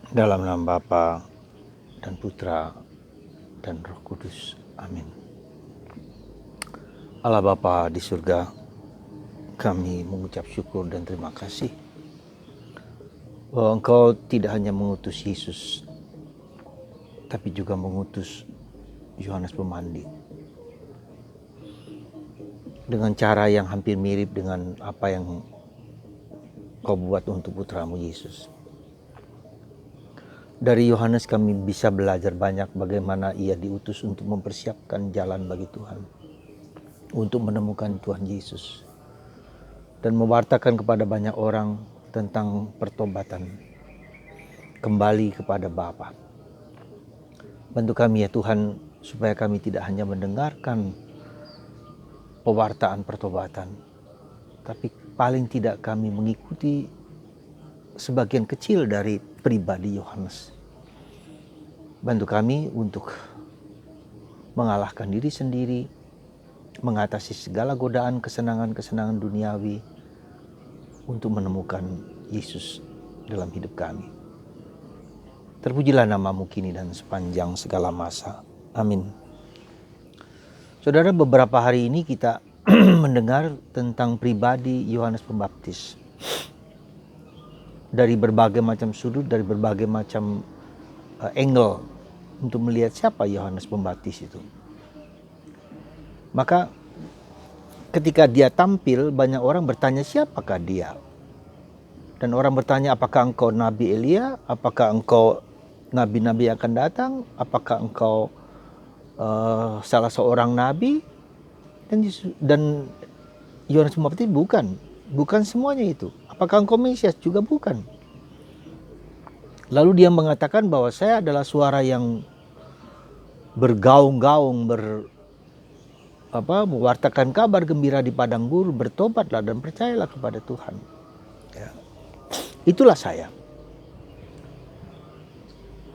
Dalam nama Bapa dan Putra dan Roh Kudus. Amin. Allah Bapa di surga, kami mengucap syukur dan terima kasih bahwa Engkau tidak hanya mengutus Yesus, tapi juga mengutus Yohanes Pemandi dengan cara yang hampir mirip dengan apa yang Kau buat untuk putramu Yesus. Dari Yohanes kami bisa belajar banyak bagaimana ia diutus untuk mempersiapkan jalan bagi Tuhan, untuk menemukan Tuhan Yesus, dan mewartakan kepada banyak orang tentang pertobatan, kembali kepada Bapa. Bantu kami ya Tuhan, supaya kami tidak hanya mendengarkan pewartaan pertobatan, tapi paling tidak kami mengikuti sebagian kecil dari pribadi Yohanes. Bantu kami untuk mengalahkan diri sendiri, mengatasi segala godaan kesenangan-kesenangan duniawi untuk menemukan Yesus dalam hidup kami. Terpujilah namamu kini dan sepanjang segala masa. Amin. Saudara, beberapa hari ini kita mendengar tentang pribadi Yohanes Pembaptis. Dari berbagai macam sudut, dari berbagai macam angle untuk melihat siapa Yohanes Pembaptis itu. Maka ketika dia tampil, banyak orang bertanya siapakah dia. Dan orang bertanya, apakah engkau Nabi Elia? Apakah engkau nabi-nabi yang akan datang? Apakah engkau salah seorang nabi? Dan Yohanes Pembaptis bukan semuanya itu. Apakah engkau Mesias? Juga bukan. Lalu dia mengatakan bahwa saya adalah suara yang bergaung-gaung, mewartakan kabar gembira di padang gurun, bertobatlah dan percayalah kepada Tuhan. Ya. Itulah saya.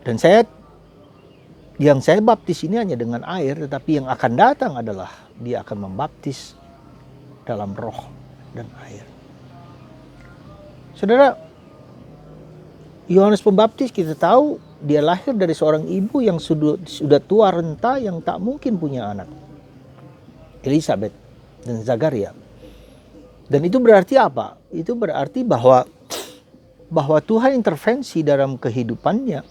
Dan yang saya baptis ini hanya dengan air, tetapi yang akan datang adalah dia akan membaptis dalam roh dan air. Saudara, Yohanes Pembaptis kita tahu dia lahir dari seorang ibu yang sudah tua renta yang tak mungkin punya anak, Elizabeth dan Zakaria. Dan itu berarti apa? Itu berarti bahwa Tuhan intervensi dalam kehidupannya.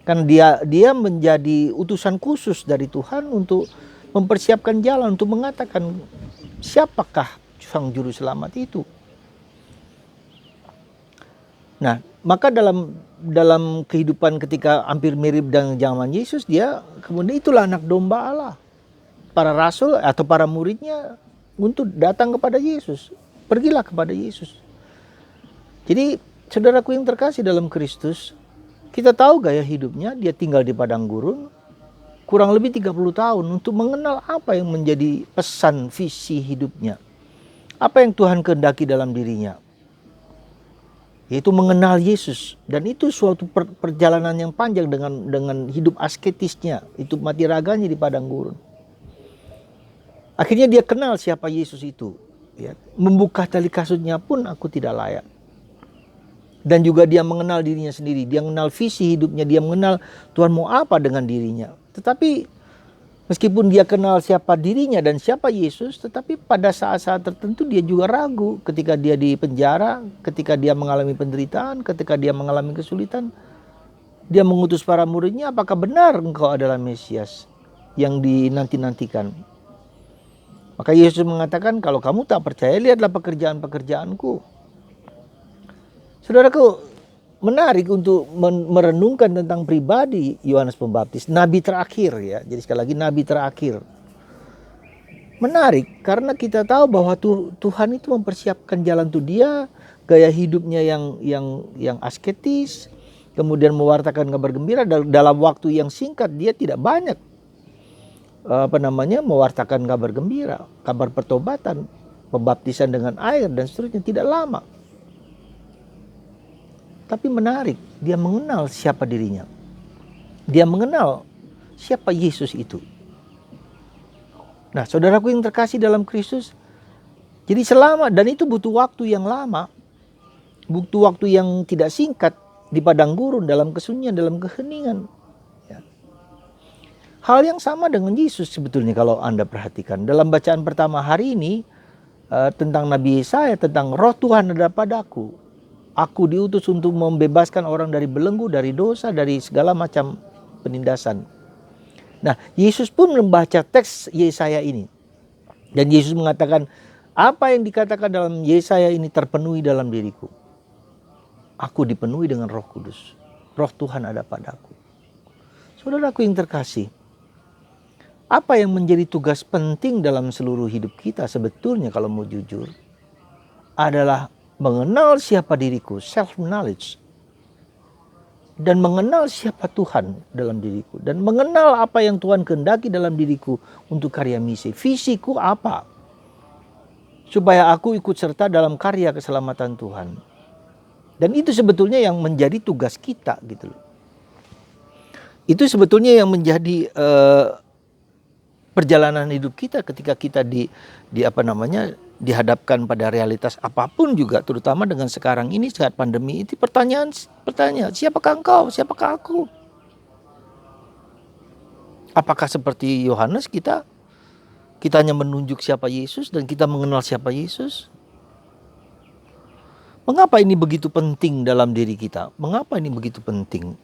Karena dia menjadi utusan khusus dari Tuhan untuk mempersiapkan jalan, untuk mengatakan siapakah sang juru selamat itu. Nah, maka dalam kehidupan ketika hampir mirip dengan zaman Yesus, dia kemudian itulah anak domba Allah. Para rasul atau para muridnya untuk datang kepada Yesus. Pergilah kepada Yesus. Jadi, saudaraku yang terkasih dalam Kristus, kita tahu gaya hidupnya, dia tinggal di padang gurun kurang lebih 30 tahun untuk mengenal apa yang menjadi pesan visi hidupnya. Apa yang Tuhan kehendaki dalam dirinya. Yaitu mengenal Yesus, dan itu suatu perjalanan yang panjang dengan hidup asketisnya, itu mati raganya di padang gurun. Akhirnya dia kenal siapa Yesus itu. Ya. Membuka tali kasutnya pun aku tidak layak. Dan juga dia mengenal dirinya sendiri, dia mengenal visi hidupnya, dia mengenal Tuhan mau apa dengan dirinya. Tetapi meskipun dia kenal siapa dirinya dan siapa Yesus, tetapi pada saat-saat tertentu dia juga ragu ketika dia di penjara, ketika dia mengalami penderitaan, ketika dia mengalami kesulitan. Dia mengutus para muridnya, apakah benar engkau adalah Mesias yang dinanti-nantikan? Maka Yesus mengatakan, kalau kamu tak percaya, lihatlah pekerjaan-pekerjaanku. Saudaraku, menarik untuk merenungkan tentang pribadi Yohanes Pembaptis, nabi terakhir ya. Jadi sekali lagi nabi terakhir. Menarik karena kita tahu bahwa Tuhan itu mempersiapkan jalan untuk dia, gaya hidupnya yang asketis, kemudian mewartakan kabar gembira dalam waktu yang singkat. Dia tidak banyak mewartakan kabar gembira, kabar pertobatan, pembaptisan dengan air dan seterusnya, tidak lama. Tapi menarik, dia mengenal siapa dirinya. Dia mengenal siapa Yesus itu. Nah, saudaraku yang terkasih dalam Kristus, jadi selama, dan itu butuh waktu yang lama, butuh waktu yang tidak singkat di padang gurun, dalam kesunyian, dalam keheningan. Ya. Hal yang sama dengan Yesus sebetulnya kalau Anda perhatikan. Dalam bacaan pertama hari ini tentang Nabi Yesaya, tentang Roh Tuhan ada padaku. Aku diutus untuk membebaskan orang dari belenggu, dari dosa, dari segala macam penindasan. Nah, Yesus pun membaca teks Yesaya ini. Dan Yesus mengatakan, apa yang dikatakan dalam Yesaya ini terpenuhi dalam diriku. Aku dipenuhi dengan Roh Kudus. Roh Tuhan ada padaku. Saudaraku yang terkasih, apa yang menjadi tugas penting dalam seluruh hidup kita sebetulnya kalau mau jujur adalah mengenal siapa diriku, self-knowledge. Dan mengenal siapa Tuhan dalam diriku. Dan mengenal apa yang Tuhan kehendaki dalam diriku untuk karya misi. Visiku apa? Supaya aku ikut serta dalam karya keselamatan Tuhan. Dan itu sebetulnya yang menjadi tugas kita gitu loh. Itu sebetulnya yang menjadi perjalanan hidup kita ketika kita dihadapkan pada realitas apapun juga, terutama dengan sekarang ini saat pandemi itu pertanyaan, siapakah engkau, siapakah aku? Apakah seperti Yohanes kita hanya menunjuk siapa Yesus dan kita mengenal siapa Yesus? Mengapa ini begitu penting dalam diri kita? Mengapa ini begitu penting?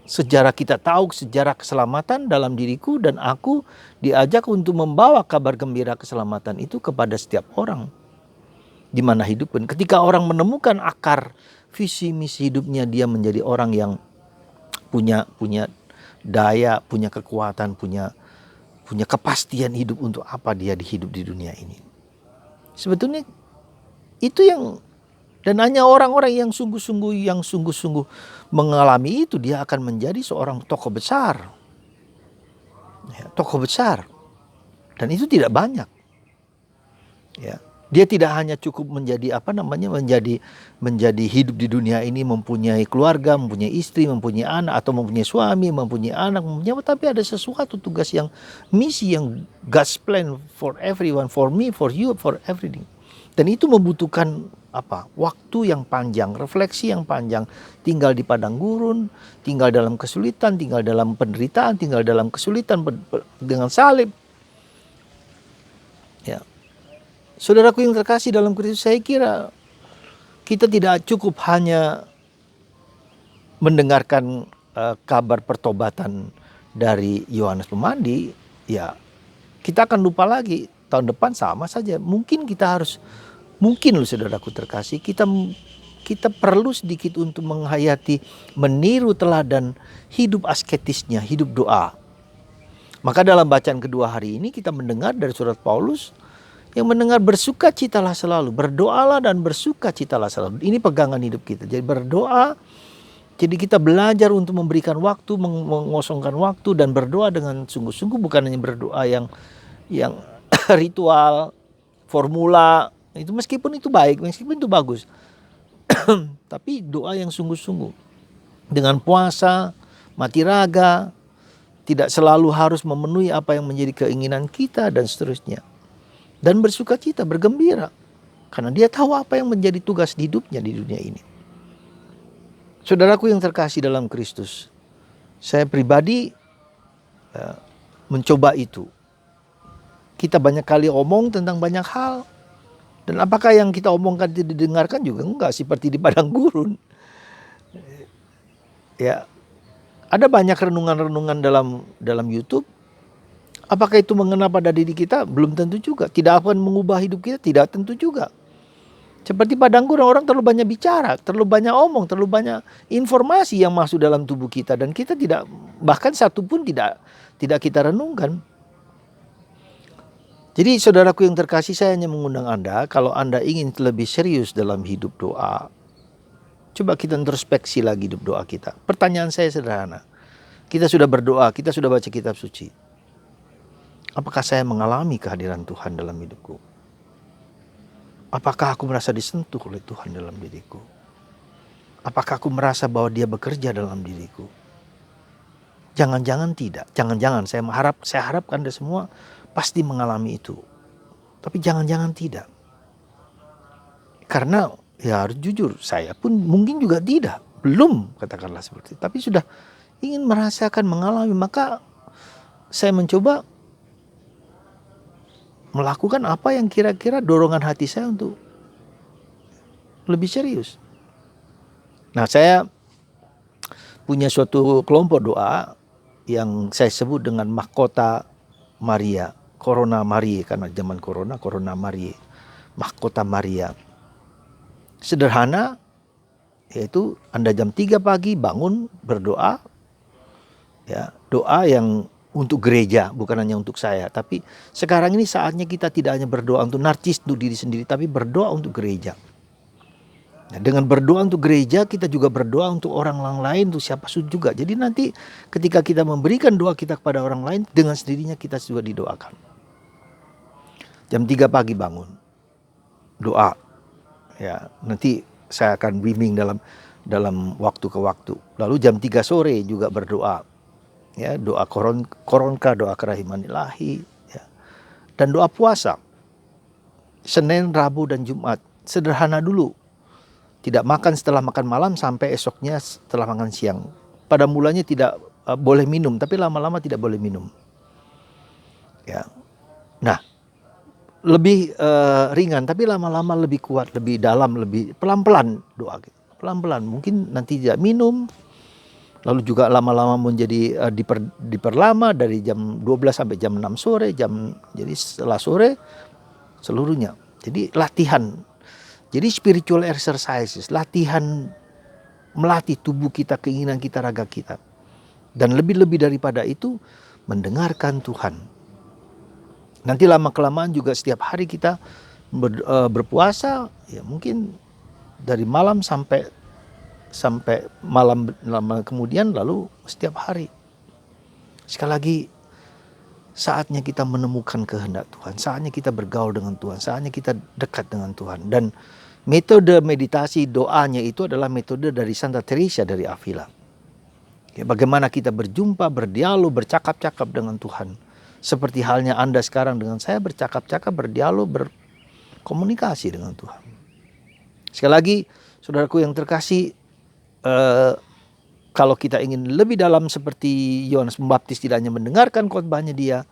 Sejarah kita tahu sejarah keselamatan dalam diriku dan aku diajak untuk membawa kabar gembira keselamatan itu kepada setiap orang di mana hidup. Dan ketika orang menemukan akar visi misi hidupnya, dia menjadi orang yang punya daya, punya kekuatan, punya kepastian hidup untuk apa dia hidup di dunia ini. Sebetulnya itu yang, dan hanya orang-orang yang sungguh-sungguh mengalami itu, dia akan menjadi seorang tokoh besar. Ya, tokoh besar. Dan itu tidak banyak. Ya, dia tidak hanya cukup menjadi menjadi hidup di dunia ini, mempunyai keluarga, mempunyai istri, mempunyai anak, atau mempunyai suami, mempunyai anak, tapi ada sesuatu tugas yang misi yang God's plan for everyone, for me, for you, for everything. Dan itu membutuhkan waktu yang panjang, refleksi yang panjang, tinggal di padang gurun, tinggal dalam kesulitan, tinggal dalam penderitaan, tinggal dalam kesulitan dengan salib. Ya. Saudaraku yang terkasih dalam Kristus, saya kira kita tidak cukup hanya mendengarkan kabar pertobatan dari Yohanes Pemandi, ya kita akan lupa lagi. Tahun depan sama saja. Mungkin loh saudaraku terkasih, kita perlu sedikit untuk menghayati, meniru teladan hidup asketisnya, hidup doa. Maka dalam bacaan kedua hari ini kita mendengar dari surat Paulus yang mendengar bersukacitalah selalu, berdoalah dan bersukacitalah selalu. Ini pegangan hidup kita. Jadi berdoa, jadi kita belajar untuk memberikan waktu, mengosongkan waktu dan berdoa dengan sungguh-sungguh, bukan hanya berdoa yang ritual, formula, itu meskipun itu baik, meskipun itu bagus. Tapi doa yang sungguh-sungguh. Dengan puasa, mati raga, tidak selalu harus memenuhi apa yang menjadi keinginan kita dan seterusnya. Dan bersukacita, bergembira. Karena dia tahu apa yang menjadi tugas hidupnya di dunia ini. Saudaraku yang terkasih dalam Kristus, saya pribadi mencoba itu. Kita banyak kali omong tentang banyak hal. Dan apakah yang kita omongkan tidak didengarkan juga? Enggak, seperti di padang gurun. Ya, ada banyak renungan-renungan dalam YouTube. Apakah itu mengena pada diri kita? Belum tentu juga. Tidak akan mengubah hidup kita? Tidak tentu juga. Seperti padang gurun, orang terlalu banyak bicara, terlalu banyak omong, terlalu banyak informasi yang masuk dalam tubuh kita. Dan kita tidak, bahkan satu pun tidak kita renungkan. Jadi saudaraku yang terkasih, saya hanya mengundang Anda, kalau Anda ingin lebih serius dalam hidup doa, coba kita introspeksi lagi hidup doa kita. Pertanyaan saya sederhana. Kita sudah berdoa, kita sudah baca kitab suci. Apakah saya mengalami kehadiran Tuhan dalam hidupku? Apakah aku merasa disentuh oleh Tuhan dalam diriku? Apakah aku merasa bahwa Dia bekerja dalam diriku? Jangan-jangan tidak. Jangan-jangan saya harapkan Anda semua pasti mengalami itu. Tapi jangan-jangan tidak. Karena ya harus jujur, saya pun mungkin juga tidak. belum, katakanlah seperti itu, tapi sudah ingin merasakan, mengalami, maka saya mencoba melakukan apa yang kira-kira dorongan hati saya untuk lebih serius. Nah, saya punya suatu kelompok doa yang saya sebut dengan mahkota Maria, Corona Maria, karena zaman Corona Maria, mahkota Maria. Sederhana, yaitu Anda jam 3 pagi bangun berdoa, ya, doa yang untuk gereja, bukan hanya untuk saya. Tapi sekarang ini saatnya kita tidak hanya berdoa untuk narcis, untuk diri sendiri, tapi berdoa untuk gereja. Nah, dengan berdoa untuk gereja, kita juga berdoa untuk orang lain, untuk siapa juga. Jadi nanti ketika kita memberikan doa kita kepada orang lain, dengan sendirinya kita juga didoakan. Jam 3 pagi bangun, doa. Ya, nanti saya akan bimbing dalam waktu ke waktu. Lalu jam 3 sore juga berdoa. Ya, doa koronka, doa kerahiman ilahi, ya. Dan doa puasa Senin, Rabu, dan Jumat. Sederhana dulu, tidak makan setelah makan malam sampai esoknya setelah makan siang. Pada mulanya tidak boleh minum, tapi lama-lama tidak boleh minum, ya. Nah, lebih ringan, tapi lama-lama lebih kuat, lebih dalam, lebih pelan-pelan doa, pelan-pelan. Mungkin nanti tidak minum. Lalu juga lama-lama menjadi diperlama dari jam 12 sampai jam 6 sore, jadi setelah sore seluruhnya. Jadi latihan. Jadi spiritual exercises, latihan melatih tubuh kita, keinginan kita, raga kita. Dan lebih-lebih daripada itu, mendengarkan Tuhan. Nanti lama-kelamaan juga setiap hari kita berpuasa, ya mungkin dari malam sampai malam kemudian, lalu setiap hari. Sekali lagi, saatnya kita menemukan kehendak Tuhan, saatnya kita bergaul dengan Tuhan, saatnya kita dekat dengan Tuhan. Dan metode meditasi doanya itu adalah metode dari Santa Teresa dari Avila. Ya, bagaimana kita berjumpa, berdialog, bercakap-cakap dengan Tuhan. Seperti halnya Anda sekarang dengan saya bercakap-cakap, berdialog, berkomunikasi dengan Tuhan. Sekali lagi, saudaraku yang terkasih, kalau kita ingin lebih dalam seperti Yohanes Pembaptis, tidak hanya mendengarkan khotbahnya dia,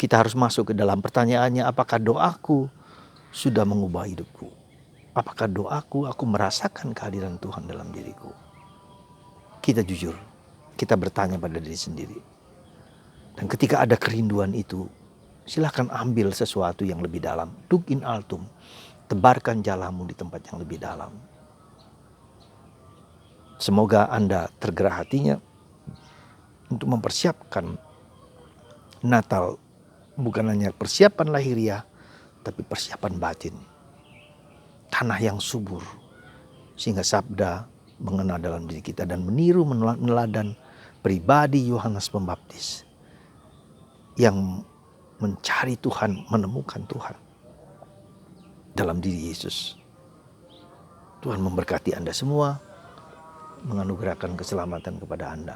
kita harus masuk ke dalam pertanyaannya, apakah doaku sudah mengubah hidupku? Apakah doaku, aku merasakan kehadiran Tuhan dalam diriku? Kita jujur, kita bertanya pada diri sendiri. Dan ketika ada kerinduan itu, silakan ambil sesuatu yang lebih dalam. Dug in altum, tebarkan jalamu di tempat yang lebih dalam. Semoga Anda tergerak hatinya untuk mempersiapkan Natal, bukan hanya persiapan lahiriah, tapi persiapan batin. Tanah yang subur, sehingga sabda mengena dalam diri kita dan meniru meneladan pribadi Yohanes Pembaptis yang mencari Tuhan, menemukan Tuhan dalam diri Yesus. Tuhan memberkati Anda semua, menganugerahkan keselamatan kepada Anda,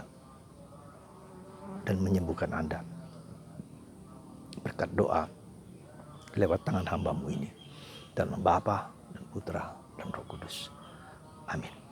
dan menyembuhkan Anda berkat doa lewat tangan hamba-Mu ini, dalam Bapa dan Putra dan Roh Kudus. Amin.